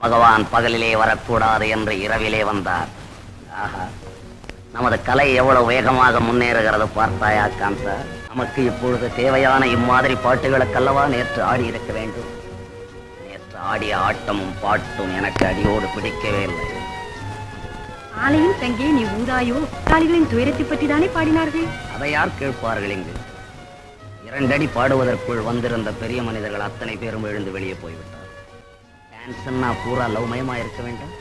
பகவான் பகலிலே வரக்கூடாது என்று இரவிலே வந்தார். ஆஹா, நமது கலை எவ்வளவு வேகமாக முன்னேறுகிறது பார்த்தாயா காந்தா? நமக்கு இப்பொழுது தேவையான இம்மாதிரி பாட்டுகளுக்கல்லவா நேற்று ஆடி இருக்க வேண்டும். நேற்று ஆடிய ஆட்டமும் பாட்டும் எனக்கு அடியோடு பிடிக்கவே இல்லை. ஆலையும் தங்கே நீ ஊதாயோ காளிகளின் துயரத்தை பற்றி தானே பாடினார்கள். அதை யார் கேட்பார்கள்? இங்கு 2 அடி பாடுவதற்குள் வந்திருந்த பெரிய மனிதர்கள் அத்தனை பேரும் எழுந்து வெளியே போய்விட்டார். டான்ஸ்னா பூரா லவ்மயமா இருக்க வேண்டும்.